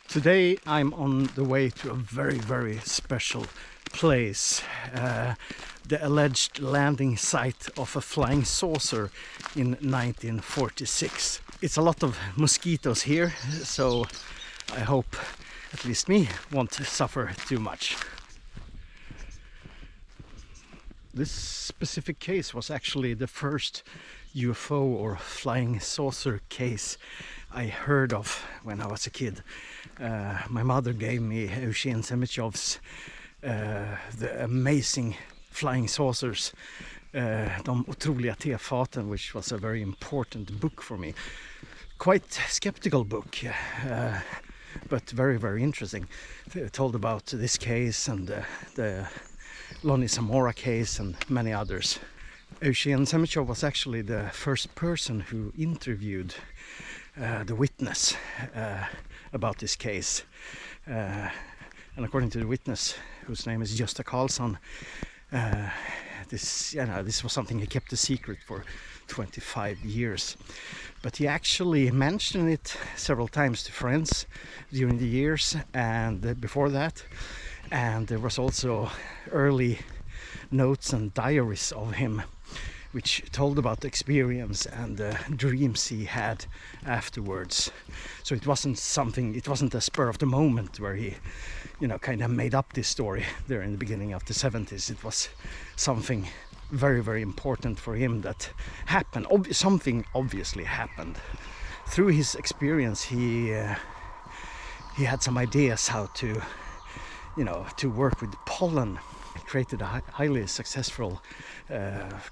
Today I'm on the way to a very, very special place. The alleged landing site of a flying saucer in 1946. It's a lot of mosquitoes here, so I hope at least me won't suffer too much. This specific case was actually the first UFO or flying saucer case I heard of when I was a kid. My mother gave me Eugene Semichow's The Amazing Flying Saucers, De otroliga tefaten, which was a very important book for me. Quite skeptical book, but very, very interesting. It told about this case and the Lonnie Zamora case and many others. Eugene Semichow was actually the first person who interviewed the witness about this case. And according to the witness, whose name is Gösta Carlsson, this was something he kept a secret for 25 years. But he actually mentioned it several times to friends during the years and before that. And there was also early notes and diaries of him which told about the experience and the dreams he had afterwards. So it wasn't a spur of the moment where he, kind of made up this story there in the beginning of the 70s. It was something very, very important for him that happened. Something obviously happened. Through his experience, he had some ideas how to work with pollen. He created a highly successful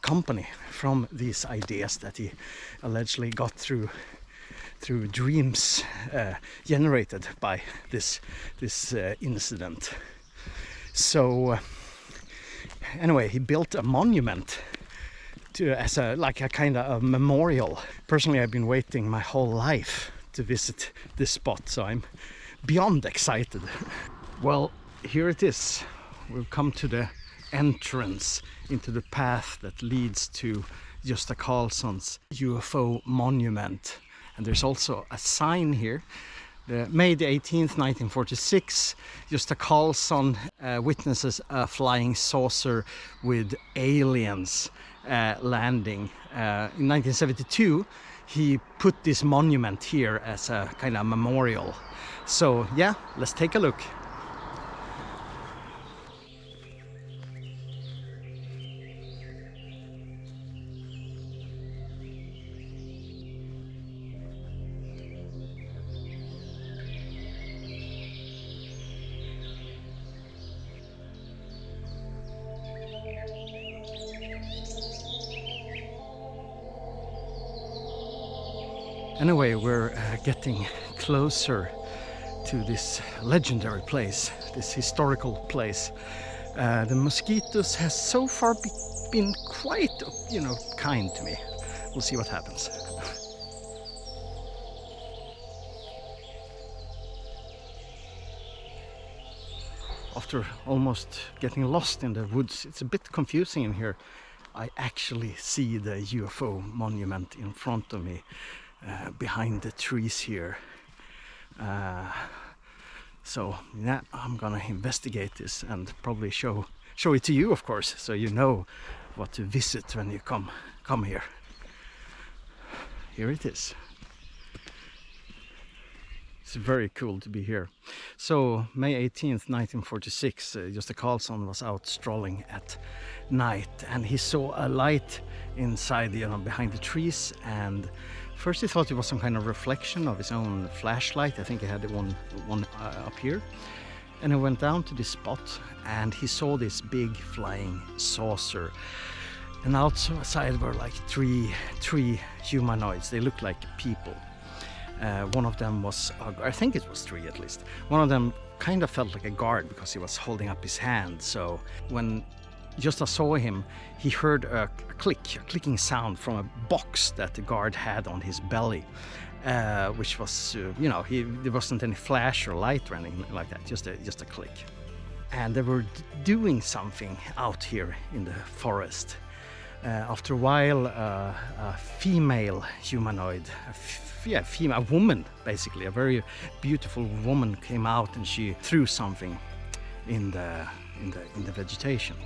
company from these ideas that he allegedly got through dreams generated by this incident. So anyway, he built a monument as a kind of a memorial. Personally, I've been waiting my whole life to visit this spot, so I'm beyond excited. Well, here it is. We've come to the entrance into the path that leads to Jostakolson's UFO monument. And there's also a sign here. May the 18th, 1946, Jostakolson witnesses a flying saucer with aliens landing. In 1972, he put this monument here as a kind of memorial. So yeah, let's take a look. Anyway, we're getting closer to this legendary place, this historical place. The mosquitoes has so far been quite, kind to me. We'll see what happens. After almost getting lost in the woods, it's a bit confusing in here. I actually see the UFO monument in front of me. Behind the trees here. So yeah, I'm gonna investigate this and probably show it to you, of course, so you know what to visit when you come here. Here it is. It's very cool to be here. So May 18th, 1946, Gösta Carlsson was out strolling at night and he saw a light inside, behind the trees, and first he thought it was some kind of reflection of his own flashlight. I think he had one up here. And he went down to this spot and he saw this big flying saucer. And outside were like three humanoids. They looked like people. One of them was, I think it was three at least. One of them kind of felt like a guard because he was holding up his hand. So when Gösta saw him, he heard a clicking sound from a box that the guard had on his belly, which was, there wasn't any flash or light or anything like that, just a click. And they were doing something out here in the forest. After a while, a female humanoid, a woman basically, a very beautiful woman came out, and she threw something in the vegetation.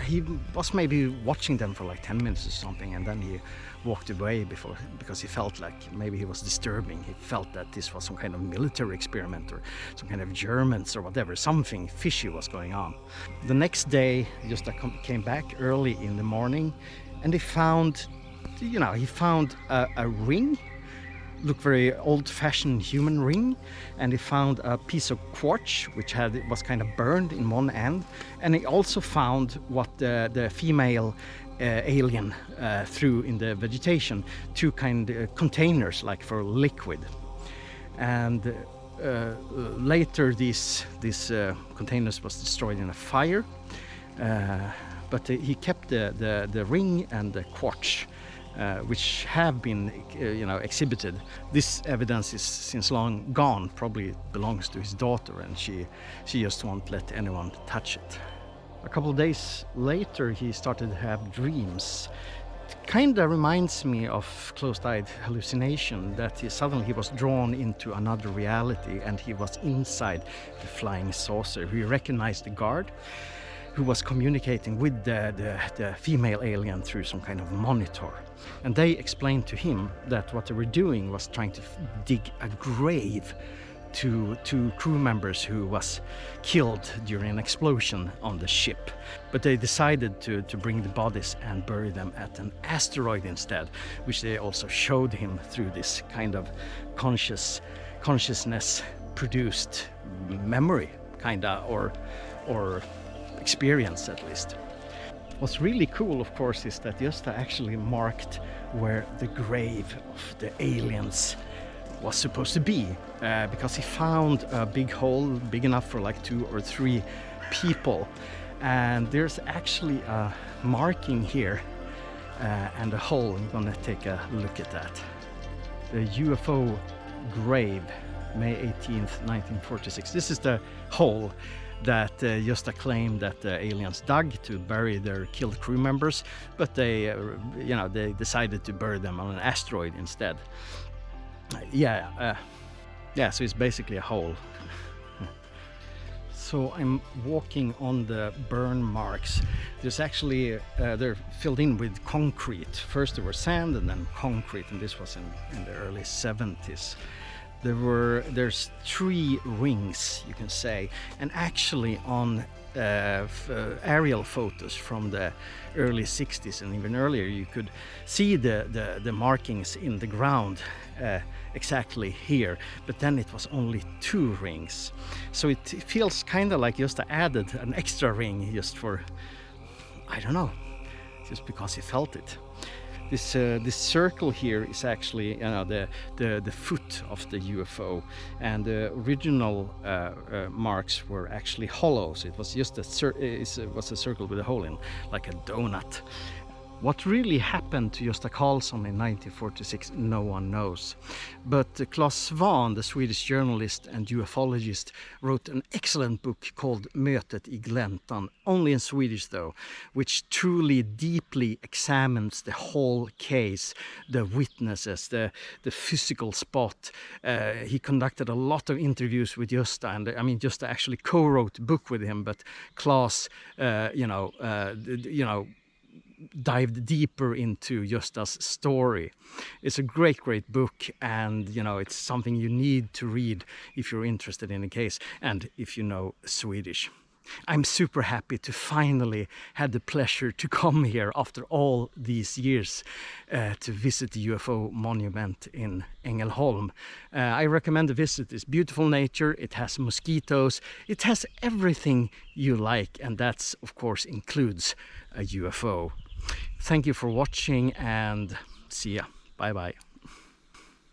He was maybe watching them for like 10 minutes or something, and then he walked away because he felt like maybe he was disturbing. He felt that this was some kind of military experiment or some kind of Germans or whatever. Something fishy was going on. The next day, Gösta came back early in the morning, and he found a ring. Looked very old-fashioned human ring, and he found a piece of quartz which was kind of burned in one end, and he also found what the female alien threw in the vegetation, two kind of containers like for liquid. And later these containers was destroyed in a fire, but he kept the ring and the quartz, which have been exhibited. This evidence is since long gone, probably belongs to his daughter, and she just won't let anyone touch it. A couple of days later he started to have dreams. It kind of reminds me of closed-eyed hallucination, that suddenly he was drawn into another reality and he was inside the flying saucer. He recognized the guard who was communicating with the female alien through some kind of monitor. And they explained to him that what they were doing was trying to dig a grave to two crew members who was killed during an explosion on the ship. But they decided to bring the bodies and bury them at an asteroid instead, which they also showed him through this kind of consciousness produced memory, kinda, or experience at least. What's really cool, of course, is that Gösta actually marked where the grave of the aliens was supposed to be, because he found a big hole big enough for like 2 or 3 people, and there's actually a marking here and a hole. I'm gonna take a look at that. The Ufo Grave May 18th, 1946. This is the hole that Gösta claimed that the aliens dug to bury their killed crew members, but they decided to bury them on an asteroid instead. So it's basically a hole. So I'm walking on the burn marks. There's actually they're filled in with concrete. First there were sand and then concrete, and this was in the early 70s. There's 3 rings, you can say, and actually on aerial photos from the early 60s and even earlier, you could see the markings in the ground exactly here, but then it was only 2 rings. So it feels kind of like Gösta added an extra ring just for, I don't know, just because he felt it. This circle here is actually the foot of the UFO, and the original marks were actually hollow. So it was just it was a circle with a hole in, like a donut. What really happened to Gösta Carlsson in 1946, no one knows. But Claes Svan, the Swedish journalist and ufologist, wrote an excellent book called Mötet i Gläntan, only in Swedish though, which truly deeply examines the whole case, the witnesses, the physical spot. He conducted a lot of interviews with Gösta, and I mean Gösta actually co-wrote the book with him, but Claes, dived deeper into Gösta's story. It's a great book, and it's something you need to read if you're interested in the case and if you know Swedish. I'm super happy to finally had the pleasure to come here after all these years to visit the UFO monument in Ängelholm. I recommend the visit. It's beautiful nature, it has mosquitoes, it has everything you like, and that's of course includes a UFO. Thank you for watching, and see ya. Bye bye.